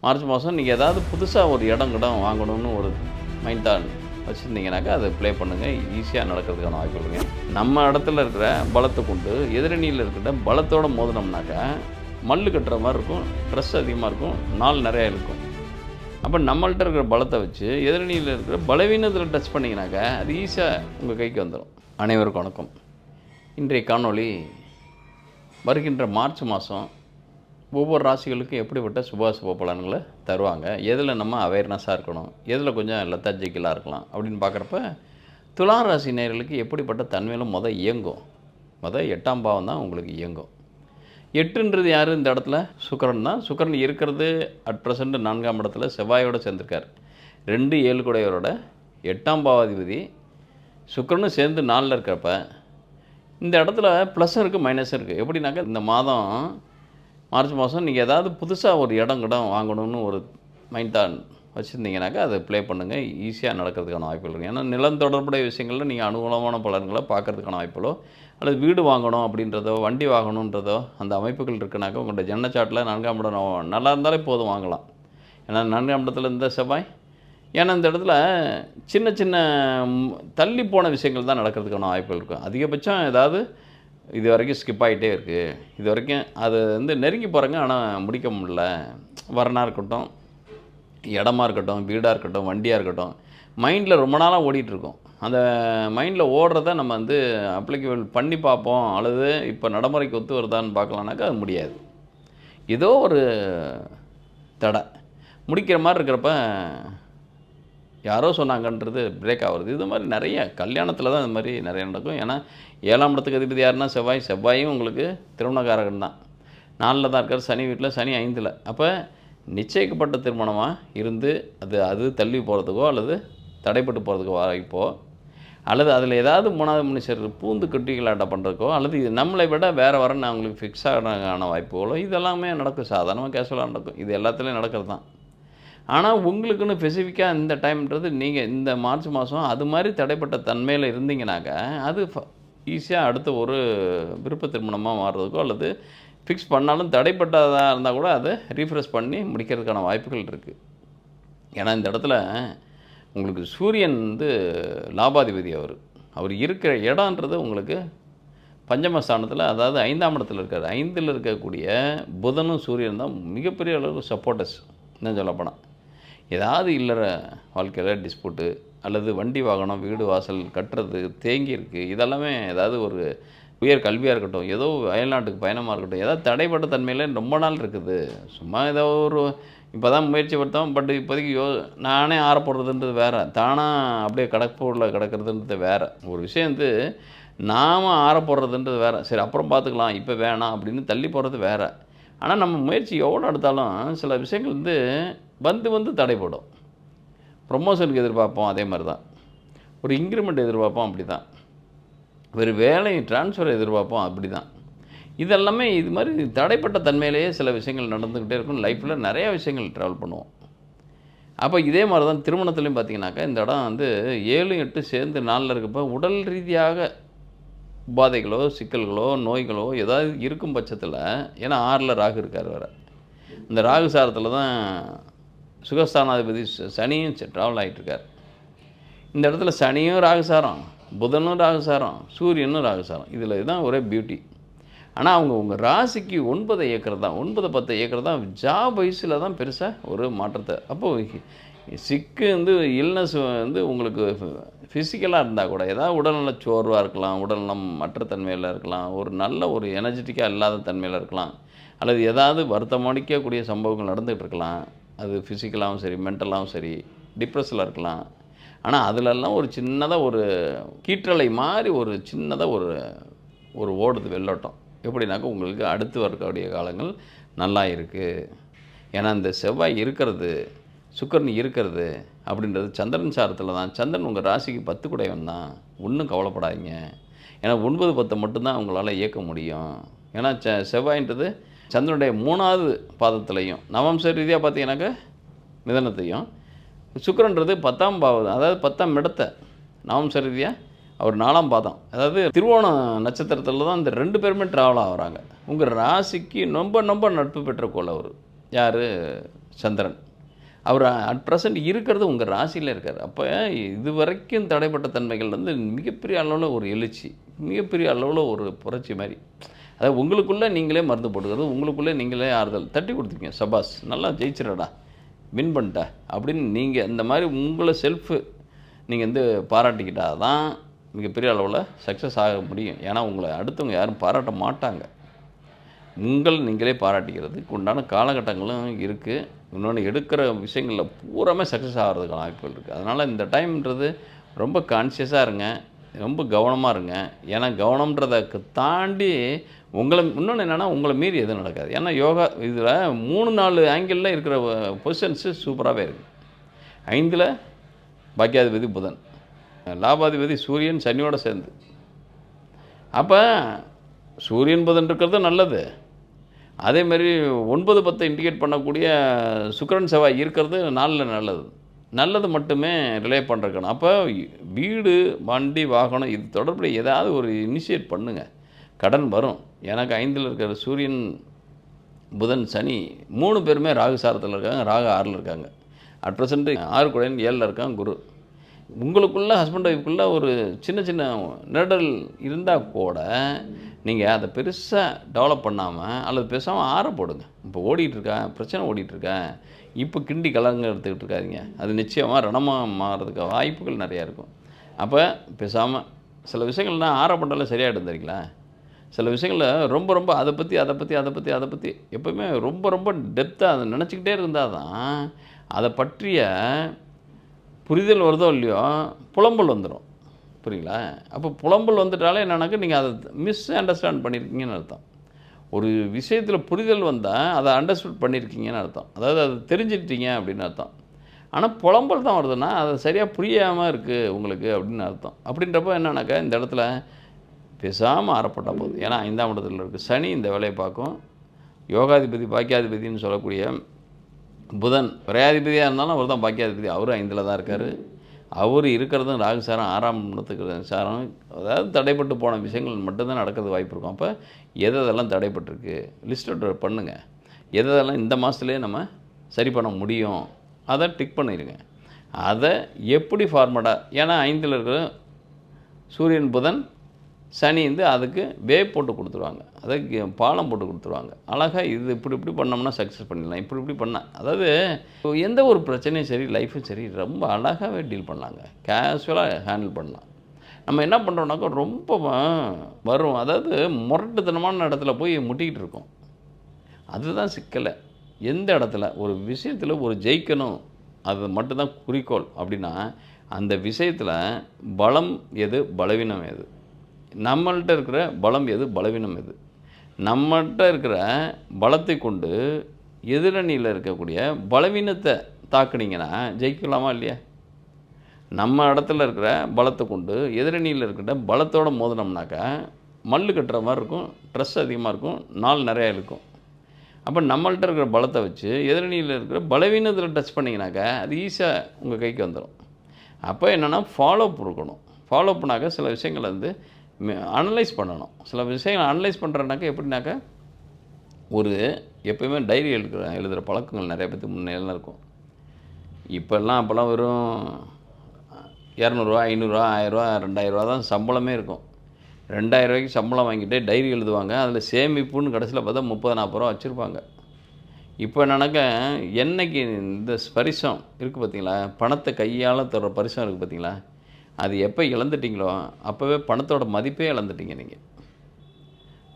March மாதம் நீங்கள் ஏதாவது புதுசாக ஒரு இடம் வாங்கணும்னு ஒரு மைண்ட் தான் வச்சுருந்தீங்கனாக்கா அதை ப்ளே பண்ணுங்கள். ஈஸியாக நடக்கிறதுக்கான வாய்ப்பு இருக்குங்க. நம்ம இடத்துல இருக்கிற பலத்தை கொண்டு எதிரணியில் இருக்கிற பலத்தோடு மோதினோம்னாக்கா மல்லு கட்டுற மாதிரி இருக்கும், ட்ரெஸ் அதிகமாக இருக்கும், நாள் நிறையா இருக்கும். அப்போ நம்மள்ட்ட இருக்கிற பலத்தை வச்சு எதிரணியில் இருக்கிற பலவீனத்தில் டச் பண்ணிங்கனாக்கா அது ஈஸியாக உங்கள் கைக்கு வந்துடும். அனைவருக்கும் வணக்கம். இன்றைய காணொளி வருகின்ற மார்ச் மாதம் ஒவ்வொரு ராசிகளுக்கும் எப்படிப்பட்ட சுப பலன்களை தருவாங்க, எதில் நம்ம அவேர்னஸாக இருக்கணும், எதில் கொஞ்சம் லெத்தாஜிக்கலாக இருக்கலாம் அப்படின்னு பார்க்குறப்ப துலாம் ராசி நேயர்களுக்கு எப்படிப்பட்ட தன்மையிலும் இயங்கும். 8ஆம் பாவம் தான் உங்களுக்கு இயங்கும். 8ன்றது யார் இந்த இடத்துல? சுக்கிரன் தான். சுக்கிரன் இருக்கிறது அட் ப்ரெசண்ட் 4ஆம் இடத்துல செவ்வாயோடு சேர்ந்துருக்கார். 2 7 கூடையவரோட 8ஆம் பாவாதிபதி சுக்கிரனும் சேர்ந்து 4ல் இருக்கிறப்ப இந்த இடத்துல ப்ளஸ்ஸும் இருக்குது மைனஸும் இருக்குது. எப்படின்னாக்கா இந்த மாதம் மார்ச் மாதம் நீங்கள் ஏதாவது புதுசாக ஒரு இடம் வாங்கணும்னு ஒரு மைண்ட் தான் வச்சுருந்தீங்கனாக்கா அதை ப்ளே பண்ணுங்கள். ஈஸியாக நடக்கிறதுக்கான வாய்ப்புகள் இருக்குது. ஏன்னா நிலம் தொடர்புடைய விஷயங்களில் நீங்கள் அனுகூலமான பலன்களை பார்க்குறதுக்கான வாய்ப்புகளோ அல்லது வீடு வாங்கணும் அப்படின்றதோ வண்டி வாங்கணுன்றதோ அந்த அமைப்புகள் இருக்குனாக்கா உங்களோட ஜன்னச்சாட்டில் 4ஆம் இடம் நல்லா இருந்தாலே போதும் வாங்கலாம். ஏன்னா 4ஆம் இடத்துல இந்த செவ்வாய், ஏன்னா இந்த இடத்துல சின்ன சின்ன தள்ளி போன விஷயங்கள் தான் நடக்கிறதுக்கான வாய்ப்புகள் இருக்கும். அதிகபட்சம் ஏதாவது இது வரைக்கும் ஸ்கிப் ஆகிட்டே இருக்குது, இது வரைக்கும் அது நெருங்கி போகிறாங்க ஆனால் முடிக்க முடியல. வரனாக இருக்கட்டும், இடமா இருக்கட்டும், வீடாக இருக்கட்டும், வண்டியாக இருக்கட்டும், மைண்டில் ரொம்ப நாளாக ஓடிட்டுருக்கோம். அந்த மைண்டில் ஓடுறத நம்ம அப்ளிகபிள் பண்ணி பார்ப்போம் அல்லது இப்போ நடைமுறைக்கு ஒத்து வருதான்னு பார்க்கலான்னாக்கா அது முடியாது. ஏதோ ஒரு தடை முடிக்கிற மாதிரி இருக்கிறப்ப யாரோ சொன்னாங்கன்றது பிரேக் ஆகுறது. இது மாதிரி நிறைய கல்யாணத்தில் தான் இது மாதிரி நிறைய நடக்கும். ஏன்னா 7ஆம் இடத்துக்கு அதிபதி யாருன்னா செவ்வாயும் உங்களுக்கு திருமணக்காரகன் தான். 4ல் தான் இருக்கார், சனி வீட்டில், சனி 5ல். அப்போ நிச்சயிக்கப்பட்ட திருமணமாக இருந்து அது தள்ளி போகிறதுக்கோ அல்லது தடைப்பட்டு போகிறதுக்கோ வாய்ப்போ அல்லது அதில் ஏதாவது 3வது மனுஷர் பூந்து கட்டிகளாட்ட பண்ணுறதுக்கோ அல்லது இது நம்மளை விட வேறு வரன்னு அவங்களுக்கு ஃபிக்ஸ் ஆன வாய்ப்புகளோ இதெல்லாமே நடக்கும். சாதாரணமாக கேஷுவலாக நடக்கும். இது எல்லாத்துலேயும் நடக்கிறது தான். ஆனால் உங்களுக்குன்னு ஸ்பெசிஃபிக்காக இந்த டைம்ன்றது நீங்கள் இந்த மார்ச் மாதம் அது மாதிரி தடைப்பட்ட தன்மையில் இருந்தீங்கனாக்கா அது ஈஸியாக அடுத்த ஒரு விருப்ப திருமணமாக மாறுறதுக்கோ அல்லது ஃபிக்ஸ் பண்ணாலும் தடைப்பட்டதாக இருந்தால் கூட அதை ரீஃப்ரெஷ் பண்ணி முடிக்கிறதுக்கான வாய்ப்புகள் இருக்குது. ஏன்னா இந்த இடத்துல உங்களுக்கு சூரியன் லாபாதிபதி. அவர் இருக்கிற இடன்றது உங்களுக்கு பஞ்சமஸ்தானத்தில், அதாவது 5ஆம் இடத்துல இருக்கார். 5ல் இருக்கக்கூடிய புதனும் சூரியன் தான் மிகப்பெரிய அளவுக்கு சப்போர்ட்டர்ஸ். என்ன சொல்லப்போனால் ஏதாவது இல்லற வாழ்க்கையில் டிஸ்பியூட்டு அல்லது வண்டி வாகனம் வீடு வாசல் கட்டுறது தேங்கி இருக்குது, இதெல்லாமே ஏதாவது ஒரு உயர் கல்வியாக இருக்கட்டும், ஏதோ அயல்நாட்டுக்கு பயணமாக இருக்கட்டும், ஏதாவது தடைப்பட்ட தன்மையில் ரொம்ப நாள் இருக்குது. சும்மா ஏதோ ஒரு இப்போ தான் முயற்சி படுத்தோம், பட் இப்போதைக்கு நானே ஆறப்படுறதுன்றது வேறு, தானாக அப்படியே கடப்பூரில் கிடக்கிறதுன்றது வேறு ஒரு விஷயம். நாம் ஆறப்படுறதுன்றது வேறு. சரி அப்புறம் பார்த்துக்கலாம், இப்போ வேணாம் அப்படின்னு தள்ளி போகிறது வேறு. ஆனால் நம்ம முயற்சி எவ்வளோ எடுத்தாலும் சில விஷயங்கள் வந்து தடைப்படும். ப்ரொமோஷனுக்கு எதிர்பார்ப்போம், அதே மாதிரி தான். ஒரு இன்க்ரிமெண்ட் எதிர்பார்ப்போம், அப்படி தான். ஒரு வேலை ட்ரான்ஸ்ஃபர் எதிர்பார்ப்போம், அப்படி தான். இதெல்லாமே இது மாதிரி தடைப்பட்ட தன்மையிலேயே சில விஷயங்கள் நடந்துக்கிட்டே இருக்கும். லைஃப்பில் நிறையா விஷயங்கள் ட்ராவல் பண்ணுவோம். அப்போ இதே மாதிரி தான் திருமணத்துலேயும் பார்த்தீங்கன்னாக்கா இந்த இடம் 7 8 சேர்ந்து 4ல் இருக்கப்போ உடல் ரீதியாக உபாதைகளோ சிக்கல்களோ நோய்களோ ஏதாவது இருக்கும் பட்சத்தில், ஏன்னா 6ல் ராகு இருக்கார் வேறு, இந்த ராகு சாரத்தில் தான் சுகஸ்தானாதிபதி சனியும் ட்ராவல் ஆகிட்டுருக்கார். இந்த இடத்துல சனியும் ராகுசாரம், புதனும் ராகுசாரம், சூரியனும் ராகுசாரம். இதில் தான் ஒரே பியூட்டி. ஆனால் அவங்க உங்கள் ராசிக்கு 9 ஏக்கர் தான், 9 10 ஏக்கர் தான் ஜாப் வயசில் தான் பெருசாக ஒரு மாற்றத்தை. அப்போது சிக்கு இல்னஸ் உங்களுக்கு ஃபிசிக்கலாக இருந்தால் கூட ஏதாவது உடல்நல சோர்வாக இருக்கலாம், உடல்நலம் மற்ற தன்மையில் இருக்கலாம், ஒரு நல்ல ஒரு எனர்ஜெட்டிக்காக இல்லாத தன்மையில் இருக்கலாம், அல்லது ஏதாவது வருத்தமளிக்கக்கூடிய சம்பவங்கள் நடந்துகிட்டு இருக்கலாம். அது ஃபிசிக்கலாகவும் சரி மென்டலாகவும் சரி டிப்ரெஷனில் இருக்கலாம். ஆனால் அதிலெல்லாம் ஒரு சின்னதாக ஒரு கீற்றலை மாதிரி ஒரு சின்னதாக ஒரு ஓடுது வெள்ளோட்டம். எப்படின்னாக்கா உங்களுக்கு அடுத்து வரக்கூடிய காலங்கள் நல்லா இருக்குது. ஏன்னா இந்த செவ்வாய் இருக்கிறது, சுக்கிரன் இருக்கிறது அப்படின்றது சந்திரன் சாரத்தில் தான். சந்திரன் உங்கள் ராசிக்கு 10 கூடையவன் தான். ஒன்றும் கவலைப்படாதீங்க. ஏன்னா 9 10 மட்டும்தான் உங்களால் இயக்க முடியும். ஏன்னா செவ்வாயின்றது சந்திரனுடைய 3வது பாதத்துலையும் நவம்ச ரீதியாக பார்த்தீங்கன்னாக்கா மிதனத்தையும், சுக்கிரன்றது 10ஆம் பாவம், அதாவது 10ஆம் இடத்தை நவம்ச ரீதியாக அவர் 4ஆம் பாதம், அதாவது திருவோணம் நட்சத்திரத்தில் தான் இந்த 2 பேருமே ட்ராவல் ஆகிறாங்க. உங்கள் ராசிக்கு ரொம்ப ரொம்ப நட்பு பெற்ற கோள் அவர். யார்? சந்திரன். அவர் அட் ப்ரெசென்ட் இருக்கிறது உங்கள் ராசியில் இருக்கார். அப்போ இது வரைக்கும் தடைப்பட்ட தன்மைகள் வந்து மிகப்பெரிய அளவில் ஒரு எழுச்சி, மிகப்பெரிய அளவில் ஒரு புரட்சி மாதிரி. அதாவது உங்களுக்குள்ளே நீங்களே மருந்து போட்டுக்கிறது, உங்களுக்குள்ளே நீங்களே ஆறுதல் தட்டி கொடுத்துருக்கீங்க. சபாஸ், நல்லா ஜெயிச்சிடடா, வின் பண்ணிட்ட அப்படின்னு நீங்கள் இந்த மாதிரி உங்களை செல்ஃபு நீங்கள் வந்து பாராட்டிக்கிட்டா தான் மிகப்பெரிய அளவில் சக்ஸஸ் ஆக முடியும். ஏன்னா உங்களை அடுத்தவங்க யாரும் பாராட்ட மாட்டாங்க. நீங்களே பாராட்டிக்கிறதுக்கு உண்டான காலகட்டங்களும் இருக்குது. இன்னொன்று எடுக்கிற விஷயங்களில் பூராமே சக்ஸஸ் ஆகிறதுக்கான வாய்ப்புகள் இருக்குது. அதனால் இந்த டைம்ன்றது ரொம்ப கான்ஷியஸாக இருங்க, ரொம்ப கவனமாக இருங்க. ஏன்னா கவனம்ன்றதை தாண்டி இன்னொன்று என்னென்னா உங்களை மீறி எதுவும் நடக்காது. ஏன்னா யோகா இதில் 3-4 ஆங்கிளில் இருக்கிற பொசிஷன்ஸு சூப்பராகவே இருக்குது. 5ல் பாக்கியாதிபதி புதன், லாபாதிபதி சூரியன் சனியோடு சேர்ந்து. அப்போ சூரியன் புதன் இருக்கிறது நல்லது. அதேமாதிரி 9-10 இண்டிகேட் பண்ணக்கூடிய சுக்கிரன் செவ்வாய் இருக்கிறது நல்லது மட்டுமே ரிலே பண்ணுறக்கணும். அப்போ வீடு, வண்டி, வாகனம் இது தொடர்புடைய ஏதாவது ஒரு இனிஷியேட் பண்ணுங்கள், கடன் வரும். எனக்கு 5ல் இருக்கிற சூரியன் புதன் சனி 3 பேருமே ராகு சாரத்தில் இருக்காங்க, ராகு 6ல் இருக்காங்க. அட் ப்ரெசென்ட் 6 குடையன் 7ல் இருக்காங்க குரு. உங்களுக்குள்ளே ஹஸ்பண்ட் ஒய்ஃப்குள்ளே ஒரு சின்ன நெருடல் இருந்தால் கூட நீங்கள் அதை பெருசாக டெவலப் பண்ணாமல் அல்லது பேசாமல் ஆற போடுங்க. இப்போ பிரச்சனை ஓடிட்டுருக்கேன், இப்போ கிண்டி கலங்க எடுத்துக்கிட்டு இருக்காதிங்க. அது நிச்சயமாக ரணமாக மாறதுக்கு வாய்ப்புகள் நிறையா இருக்கும். அப்போ பேசாமல் சில விஷயங்கள்லாம் ஆற பண்ணாலும் சரியாகிடும் தெரியுங்களா. சில விஷயங்களில் ரொம்ப அதை பற்றி எப்போவுமே ரொம்ப டெப்த்தாக அதை நினச்சிக்கிட்டே இருந்தால் தான் அதை பற்றிய புரிதல் வருதோ இல்லையோ புலம்பல் வந்துடும். புரியுங்களா? அப்போ புலம்பல் வந்துட்டாலே என்னன்னாக்கா நீங்கள் அதை மிஸ் அண்டர்ஸ்டாண்ட் பண்ணியிருக்கீங்கன்னு அர்த்தம். ஒரு விஷயத்தில் புரிதல் வந்தால் அதை அண்டர்ஸ்டாண்ட் பண்ணியிருக்கீங்கன்னு அர்த்தம். அதாவது அதை தெரிஞ்சுக்கிட்டீங்க அப்படின்னு அர்த்தம். ஆனால் புலம்பல் தான் வருதுன்னா அதை சரியாக புரியாமல் இருக்குது உங்களுக்கு அப்படின்னு அர்த்தம். அப்படின்றப்போ என்னன்னாக்கா இந்த இடத்துல பேசாமல் ஆறப்பட்டால் போகுது. ஏன்னா 5ஆம் இடத்துல இருக்குது சனி இந்த வேலையை பார்க்கும். யோகாதிபதி பாக்கியாதிபதினு சொல்லக்கூடிய புதன் விரையாதிபதியாக இருந்தாலும் அவர் தான் பாக்கியாதிபதி. அவரும் 5ல் தான் இருக்கார். அவர் இருக்கிறதும் ராகு சாரம் 6ஆம் இடத்துக்கு சாரம். அதாவது தடைப்பட்டு போன விஷயங்கள் மட்டும்தான் நடக்கிறது வாய்ப்பு இருக்கும். அப்போ எதெல்லாம் தடைப்பட்டிருக்கு லிஸ்ட் அவுட் பண்ணுங்கள். எதெல்லாம் இந்த மாதத்துலேயே நம்ம சரி பண்ண முடியும் அதை டிக் பண்ணிடுங்க. அதை எப்படி ஃபார்மேட்டாக, ஏன்னா 5ல் இருக்கிற சூரியன் புதன் சனி வந்து அதுக்கு போட்டு கொடுத்துருவாங்க, அதுக்கு பாலம் போட்டு கொடுத்துருவாங்க. அழகாக இது இப்படி பண்ணோம்னா சக்ஸஸ் பண்ணிடலாம், இப்படி பண்ணால். அதாவது எந்த ஒரு பிரச்சனையும் சரி, லைஃப்பும் சரி, ரொம்ப அழகாகவே டீல் பண்ணலாங்க, கேஷுவலாக ஹேண்டில் பண்ணலாம். நம்ம என்ன பண்ணுறோம்னாக்கா ரொம்ப வரும், அதாவது முரட்டுத்தனமான இடத்துல போய் முட்டிக்கிட்டு இருக்கோம். அதுதான் சிக்கலை. எந்த இடத்துல ஒரு விஷயத்தில் ஒரு ஜெயிக்கணும் அது மட்டும்தான் குறிக்கோள் அப்படின்னா அந்த விஷயத்தில் பலம் எது, பலவீனம் எது, நம்மள்கிட்ட இருக்கிற பலம் எது, பலவீனம் எது, நம்மள்கிட்ட இருக்கிற பலத்தை கொண்டு எதிரணியில் இருக்கக்கூடிய பலவீனத்தை தாக்குனீங்கன்னா ஜெயிக்கலாமா இல்லையா? நம்ம இடத்துல இருக்கிற பலத்தை கொண்டு எதிரணியில் இருக்கிற பலத்தோடு மோதினோம்னாக்கா மல்லு கட்டுற மாதிரி இருக்கும், ஸ்ட்ரெஸ் அதிகமாக இருக்கும், நாள் நிறையா இருக்கும். அப்போ நம்மள்கிட்ட இருக்கிற பலத்தை வச்சு எதிரணியில் இருக்கிற பலவீனத்தில் டச் பண்ணிங்கனாக்கா அது ஈஸியாக உங்கள் கைக்கு வந்துடும். அப்போ என்னென்னா ஃபாலோ இருக்கணும். ஃபாலோ பண்ணாக்க சில விஷயங்களை வந்து அனலைஸ் பண்ணணும். சில விஷயங்களை அனலைஸ் பண்ணுறனாக்கா எப்படின்னாக்கா ஒரு எப்போயுமே டைரி எழுதுகிற பழக்கங்கள் நிறைய பேருக்கு முன்னேலாம் இருக்கும். அப்போல்லாம் வெறும் 200ரூவா, 500ரூவா, 1000ரூவா, 2000ரூவா தான் சம்பளமே இருக்கும். 2000 ரூபாய்க்கு சம்பளம் வாங்கிட்டு டைரி எழுதுவாங்க. அதில் சேமிப்புன்னு கடைசியில் பார்த்தா 30-40 ரூபா வச்சுருப்பாங்க. இப்போ என்னன்னாக்கா என்னைக்கு இந்த ஸ்பரிசம் இருக்குது பார்த்தீங்களா, பணத்தை கையால் தர்ற பரிசம் இருக்குது பார்த்தீங்களா, அது எப்போ இழந்துட்டிங்களோ அப்போவே பணத்தோட மதிப்பே இழந்துட்டீங்க. நீங்கள்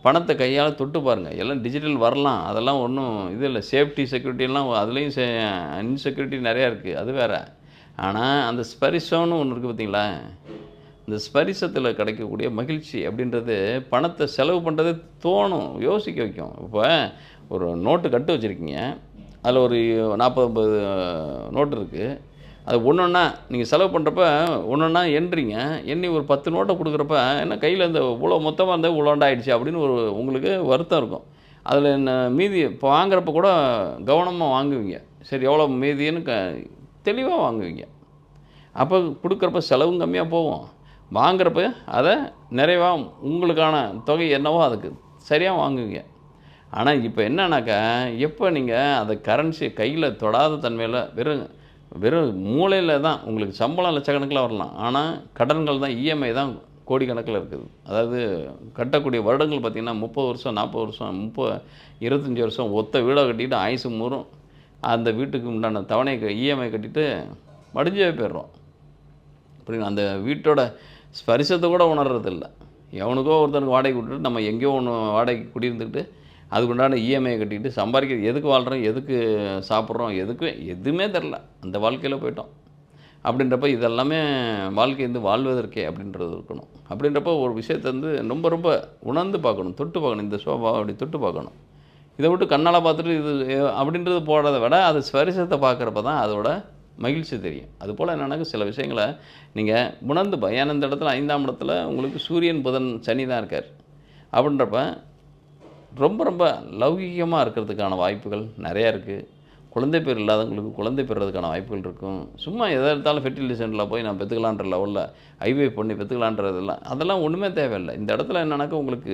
பணத்தை கையால் தொட்டு பாருங்கள். எல்லாம் டிஜிட்டல் வரலாம், அதெல்லாம் ஒன்றும் இது இல்லை. சேஃப்டி செக்யூரிட்டிலாம் அதுலேயும் இன்செக்யூரிட்டி நிறையா இருக்குது, அது வேறு. ஆனால் அந்த ஸ்பரிசம்னு ஒன்று இருக்குது பார்த்தீங்களா, இந்த ஸ்பரிசத்தில் கிடைக்கக்கூடிய மகிழ்ச்சி அப்படின்றது பணத்தை செலவு பண்ணுறதே தோணும், யோசிக்க வைக்கும். இப்போ ஒரு நோட்டு கட்டு வச்சுருக்கீங்க, அதில் ஒரு 40-50 நோட்டு இருக்குது. அது ஒன்றா நீங்கள் செலவு பண்ணுறப்ப ஒன்றா எண்ணி ஒரு 10 நோட்டை கொடுக்குறப்ப என்ன கையில் இந்த இவ்வளோ மொத்தமாக இருந்தால் இவ்வளோண்டாயிடுச்சு அப்படின்னு ஒரு உங்களுக்கு வருத்தம் இருக்கும். அதில் என்ன மீதி இப்போ வாங்குறப்ப கூட கவனமாக வாங்குவீங்க. சரி எவ்வளோ மீதின்னு தெளிவாக வாங்குவீங்க. அப்போ கொடுக்குறப்ப செலவும் கம்மியாக போகும், வாங்குறப்ப அதை நிறைவாக உங்களுக்கான தொகை என்னவோ அதுக்கு சரியாக வாங்குவீங்க. ஆனால் இப்போ என்னன்னாக்கா, எப்போ நீங்கள் அதை கரன்சி கையில் தொடாத தன்மையில் வெறும் வெறும் மூலையில தான் உங்களுக்கு சம்பளம் லட்சக்கணக்கில் வரலாம். ஆனால் கடன்கள் தான் இஎம்ஐ தான் கோடிக்கணக்கில இருக்குது. அதாவது கட்டக்கூடிய வருடங்கள் பார்த்தீங்கன்னா 30 வருஷம், 40 வருஷம், 25 வருஷம் ஒத்த வீட கட்டிட்டு ஆயுசு முழுதும் அந்த வீட்டுக்கு உண்டான தவணை இஎம்ஐ கட்டிட்டு மடிஞ்சே போயிடுறோம். புரியுங்களா? அந்த வீட்டோட ஸ்பரிசத்தை கூட உணர்றதில்ல. எவனுக்கோ ஒருத்தனுக்கு வாடகை விட்டுட்டு நம்ம எங்கேயோ ஒன்று வாடகைக்கு குடியிருந்துக்கிட்டு அதுக்குண்டான இஎம்ஐ கட்டிக்கிட்டு சம்பாதிக்கிறது எதுக்கு வாழ்கிறோம், எதுக்கு சாப்பிட்றோம், எதுவுமே தெரில. அந்த வாழ்க்கையில் போயிட்டோம். அப்படின்றப்ப இதெல்லாமே வாழ்க்கை வாழ்வதற்கே அப்படின்றது இருக்கணும். அப்படின்றப்போ ஒரு விஷயத்தை ரொம்ப ரொம்ப உணர்ந்து பார்க்கணும், தொட்டு பார்க்கணும். இந்த சோஃபாவை அப்படி தொட்டு பார்க்கணும். இதை விட்டு கண்ணால் பார்த்துட்டு இது அப்படின்றது போடுறத விட அது ஸ்பரிசத்தை பார்க்குறப்ப தான் அதோட மகிழ்ச்சி தெரியும். அதுபோல் என்னென்னாக்க சில விஷயங்களை நீங்கள் உணர்ந்து ஏன்னா இந்த இடத்துல 5ஆம் இடத்துல உங்களுக்கு சூரியன் புதன் சனி தான் இருக்கார். அப்படின்றப்ப ரொம்ப ரொம்ப லௌகிகமாக இருக்கிறதுக்கான வாய்ப்புகள் நிறையா இருக்குது. குழந்தை பேர் இல்லாதவங்களுக்கு குழந்தை பெறுறதுக்கான வாய்ப்புகள் இருக்கும். சும்மா எதை எடுத்தாலும் ஃபெர்டிலிட்டி சென்டரில் போய் நான் பெற்றுக்கலான்ற லெவலில் ஐவிஎஃப் பண்ணி பெற்றுக்கலான்றதெல்லாம் அதெல்லாம் ஒன்றுமே தேவையில்லை. இந்த இடத்துல என்னன்னாக்கா உங்களுக்கு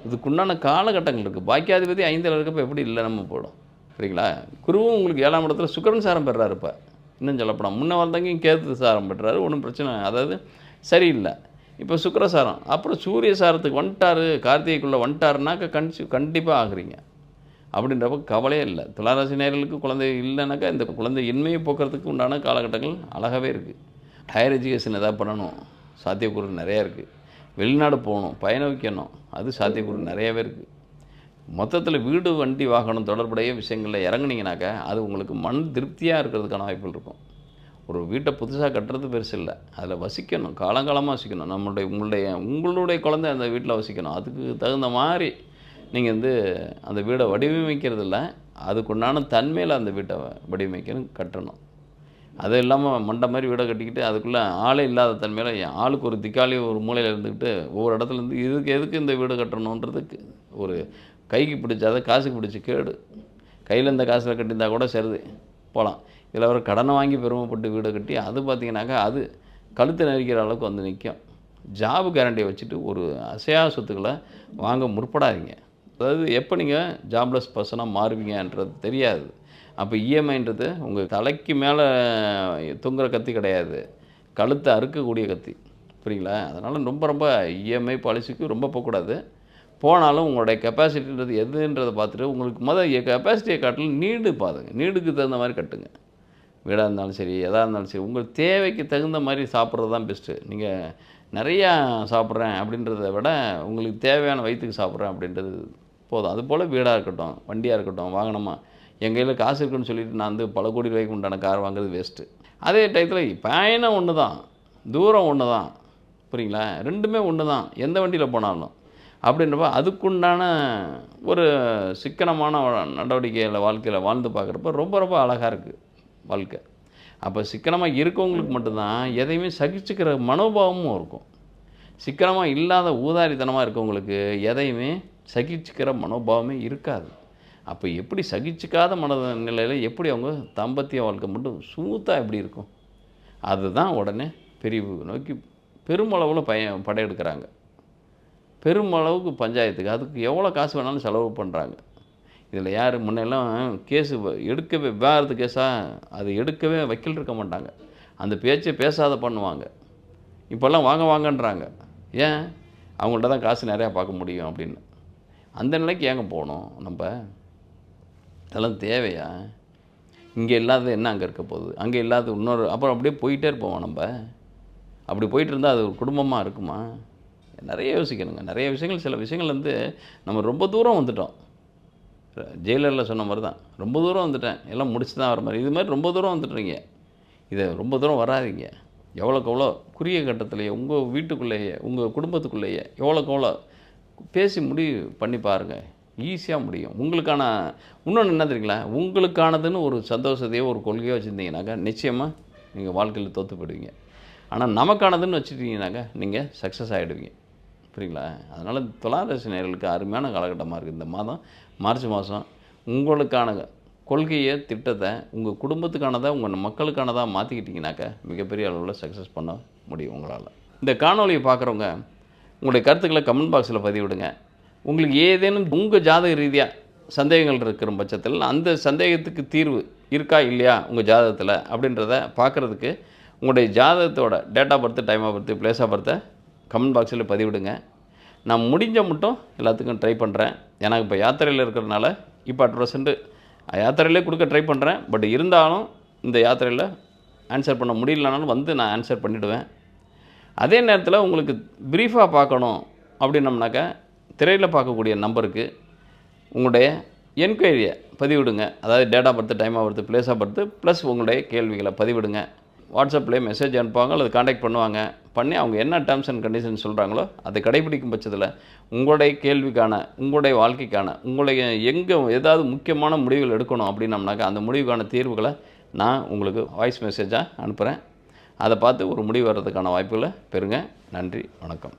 இதுக்குண்டான காலகட்டங்கள் இருக்குது. பாக்கியாதிபதி 5ல் இருக்கப்போ எப்படி இல்லை நம்ம போடும். சரிங்களா? குருவும் உங்களுக்கு 7ஆம் இடத்துல சுக்கிரன் சாரம் பெறுறாரு. இப்போ இன்னும் சொல்லப்போனால் முன்ன வந்தவங்க கேது சாரம் பெற்றாரு. ஒன்றும் பிரச்சனை அதாவது சரியில்லை. இப்போ சுக்கிரசாரம் அப்புறம் சூரிய சாரத்துக்கு வந்துட்டார், கார்த்திகைக்குள்ளே வந்துட்டாருனாக்கா கண்டிப்பாக ஆகுறீங்க. அப்படின்றப்ப கவலையே இல்லை. துளாராசி நேயர்களுக்கு குழந்தை இல்லைனாக்கா இந்த குழந்தை இன்மையை போக்குறதுக்கு உண்டான காலகட்டங்கள் அழகாகவே இருக்குது. ஹையர் எஜுகேஷன் எதாவது பண்ணணும், சாத்தியக்கூறு நிறையா இருக்குது. வெளிநாடு போகணும், பயண வைக்கணும், அது சாத்தியக்கூறு நிறையாவே இருக்குது. மொத்தத்தில் வீடு வண்டி வாகனம் தொடர்புடைய விஷயங்களில் இறங்குனீங்கனாக்கா அது உங்களுக்கு மன திருப்தியாக இருக்கிறதுக்கான வாய்ப்புகள் இருக்கும். ஒரு வீட்டை புதுசாக கட்டுறது பெருசு இல்லை, அதில் வசிக்கணும், காலங்காலமாக வசிக்கணும். உங்களுடைய குழந்தை அந்த வீட்டில் வசிக்கணும். அதுக்கு தகுந்த மாதிரி நீங்கள் அந்த வீடை வடிவமைக்கிறது இல்லை, அதுக்குண்டான தன்மையில் அந்த வீட்டை வடிவமைக்கணும், கட்டணும். அது இல்லாமல் மண்டை மாதிரி வீடை கட்டிக்கிட்டு அதுக்குள்ளே ஆளே இல்லாத தன்மையில் ஆளுக்கு ஒரு திக்காளி ஒரு மூலையில் இருந்துக்கிட்டு ஒவ்வொரு இடத்துலேருந்து எதுக்கு இந்த வீடு கட்டணுன்றதுக்கு ஒரு கைக்கு பிடிச்சாத காசுக்கு பிடிச்சி கேடு. கையில் இந்த காசில் கட்டியிருந்தால் கூட சரி போகலாம். இதில் ஒரு கடனை வாங்கி பெருமைப்பட்டு வீடை கட்டி அது பார்த்திங்கனாக்கா அது கழுத்தை நெரிக்கிற அளவுக்கு நிற்கும். ஜாப் கேரண்டியை வச்சுட்டு ஒரு அசையா சொத்துக்களை வாங்க முற்படாதீங்க. அதாவது எப்போ நீங்கள் ஜாப்லெஸ் பர்சனாக மாறுவீங்கன்றது தெரியாது. அப்போ இஎம்ஐன்றது உங்கள் தலைக்கு மேலே தொங்குற கத்தி கிடையாது, கழுத்தை அறுக்கக்கூடிய கத்தி. புரியுங்களா? அதனால் ரொம்ப ரொம்ப இஎம்ஐ பாலிசிக்கு ரொம்ப போகக்கூடாது. போனாலும் உங்களுடைய கெப்பாசிட்டின்றது எதுன்றதை பார்த்துட்டு உங்களுக்கு கெப்பாசிட்டியை காட்டிலும் நீடு பாருங்க. நீடுக்கு தகுந்த மாதிரி கட்டுங்க. வீடாக இருந்தாலும் சரி, எதாக இருந்தாலும் சரி, உங்கள் தேவைக்கு தகுந்த மாதிரி சாப்பிட்றது தான் பெஸ்ட்டு. நீங்கள் நிறையா சாப்பிட்றேன் அப்படின்றத விட உங்களுக்கு தேவையான வயிற்றுக்கு சாப்பிட்றேன் அப்படின்றது போதும். அதுபோல் வீடாக இருக்கட்டும், வண்டியாக இருக்கட்டும், வாகனமாக என் கையில் காசு இருக்குன்னு சொல்லிவிட்டு நான் பல கோடி ரூபாய்க்கு உண்டான கார் வாங்குறது வேஸ்ட்டு. அதே டயத்தில் பயணம் ஒன்று தான், தூரம் ஒன்று தான். புரியுங்களா? ரெண்டுமே ஒன்று தான் எந்த வண்டியில் போனாலும். அப்படின்றப்ப அதுக்குண்டான ஒரு சிக்கனமான நடவடிக்கையில் வாழ்க்கையில் வாழ்ந்து பார்க்குறப்ப ரொம்ப ரொம்ப அழகாக இருக்குது வாழ்க்கை. அப்போ சிக்கனமாக இருக்கவங்களுக்கு மட்டும்தான் எதையுமே சகிச்சுக்கிற மனோபாவமும் இருக்கும். சிக்கனமாக இல்லாத ஊதாரித்தனமாக இருக்கவங்களுக்கு எதையுமே சகிச்சுக்கிற மனோபாவமே இருக்காது. அப்போ எப்படி சகிச்சுக்காத மனநிலையில் எப்படி அவங்க தாம்பத்திய வாழ்க்கை மட்டும் ஸ்மூத்தாக எப்படி இருக்கும்? அதுதான் உடனே பிரிவு நோக்கி பெருமளவில் படையெடுக்கிறாங்க. பெருமளவுக்கு பஞ்சாயத்துக்கு அதுக்கு எவ்வளோ காசு வேணாலும் செலவு பண்ணுறாங்க. இதில் யார் முன்னெல்லாம் கேஸு எடுக்கவே விவாகரத்து கேஸாக அது எடுக்கவே வக்கீல் இருக்க மாட்டாங்க, அந்த பேச்சை பேசாத பண்ணுவாங்க. இப்போல்லாம் வாங்கன்றாங்க. ஏன்? அவங்கள்ட்ட தான் காசு நிறையா பார்க்க முடியும் அப்படின்னு. அந்த நிலைக்கு ஏங்க போகணும் நம்ம? இதெல்லாம் தேவையா? இங்கே இல்லாதது என்ன அங்கே இருக்க போகுது? அங்கே இல்லாத இன்னொரு அப்புறம் அப்படியே போயிட்டே இருப்போம் நம்ம. அப்படி போயிட்டு இருந்தால் அது ஒரு குடும்பமாக இருக்குமா? நிறைய யோசிக்கணுங்க. நிறைய விஷயங்கள், சில விஷயங்கள் நம்ம ரொம்ப தூரம் வந்துட்டோம். ஜெயிலரில் சொன்ன மாதிரி தான், ரொம்ப தூரம் வந்துட்டேன், எல்லாம் முடிச்சு தான் வர மாதிரி. இது மாதிரி ரொம்ப தூரம் வந்துட்டுறீங்க. இதை ரொம்ப தூரம் வராதிங்க. எவ்வளோக்கு எவ்வளோ குறுகிய கட்டத்திலேயே உங்கள் வீட்டுக்குள்ளேயே உங்கள் குடும்பத்துக்குள்ளேயே எவ்வளோக்கு எவ்வளோ பேசி முடிவு பண்ணி பாருங்கள். ஈஸியாக முடியும். உங்களுக்கான இன்னொன்று என்ன தெரியுங்களா? உங்களுக்கானதுன்னு ஒரு சந்தோஷத்தையோ ஒரு கொள்கையோ வச்சுருந்தீங்கன்னாக்கா நிச்சயமாக நீங்கள் வாழ்க்கையில் தோற்று போயிடுவீங்க. ஆனால் நமக்கானதுன்னு வச்சுட்டிங்கனாக்கா நீங்கள் சக்ஸஸ் ஆகிடுவீங்க. புரியுங்களா? அதனால் துளாராசி நேயர்களுக்கு அருமையான காலகட்டமாக இருக்குது இந்த மாதம். மார்ச் மாதம் உங்களுக்கான கொள்கையை, திட்டத்தை உங்கள் குடும்பத்துக்கானதாக, உங்கள் மக்களுக்கானதாக மாற்றிக்கிட்டிங்கனாக்கா மிகப்பெரிய அளவில் சக்ஸஸ் பண்ண முடியும் உங்களால். இந்த காணொலியை பார்க்குறவங்க உங்களுடைய கருத்துக்களை கமெண்ட் பாக்ஸில் பதிவிடுங்க. உங்களுக்கு ஏதேனும் உங்கள் ஜாதக ரீதியாக சந்தேகங்கள் இருக்கிற பட்சத்தில் அந்த சந்தேகத்துக்கு தீர்வு இருக்கா இல்லையா உங்கள் ஜாதகத்தில் அப்படின்றத பார்க்குறதுக்கு உங்களுடைய ஜாதகத்தோட date of birth, time of birth, place of பர்த்தை கமெண்ட் பாக்ஸில் பதிவிடுங்க. நான் முடிஞ்ச மட்டும் எல்லாத்துக்கும் ட்ரை பண்ணுறேன். எனக்கு இப்போ யாத்திரையில் இருக்கிறதுனால இப்போ அட் ப்ரெசென்ட்டு யாத்திரையிலே கொடுக்க ட்ரை பண்ணுறேன். பட் இருந்தாலும் இந்த யாத்திரையில் ஆன்சர் பண்ண முடியலனாலும் வந்து நான் ஆன்சர் பண்ணிவிடுவேன். அதே நேரத்தில் உங்களுக்கு ப்ரீஃபாக பார்க்கணும் அப்படின்னம்னாக்கா திரையில் பார்க்கக்கூடிய நம்பருக்கு உங்களுடைய என்கொயரியை பதிவிடுங்க. அதாவது date of birth, time of birth, place of birth plus உங்களுடைய கேள்விகளை பதிவிடுங்க. வாட்ஸ்அப்லேயே மெசேஜ் அனுப்புவாங்க அல்லது காண்டாக்ட் பண்ணுவாங்க. பண்ணி அவங்க என்ன டேர்ம்ஸ் அண்ட் கண்டிஷன் சொல்கிறாங்களோ அதை கடைபிடிக்கும் பட்சத்தில் உங்களுடைய கேள்விக்கான, உங்களுடைய வாழ்க்கைக்கான, உங்களுடைய ஏதாவது முக்கியமான முடிவுகள் எடுக்கணும் அப்படின்னம்னாக்கா அந்த முடிவுக்கான தீர்வுகளை நான் உங்களுக்கு வாய்ஸ் மெசேஜாக அனுப்புகிறேன். அதை பார்த்து ஒரு முடிவு வர்றதுக்கான வாய்ப்புகளை பெறுங்க. நன்றி, வணக்கம்.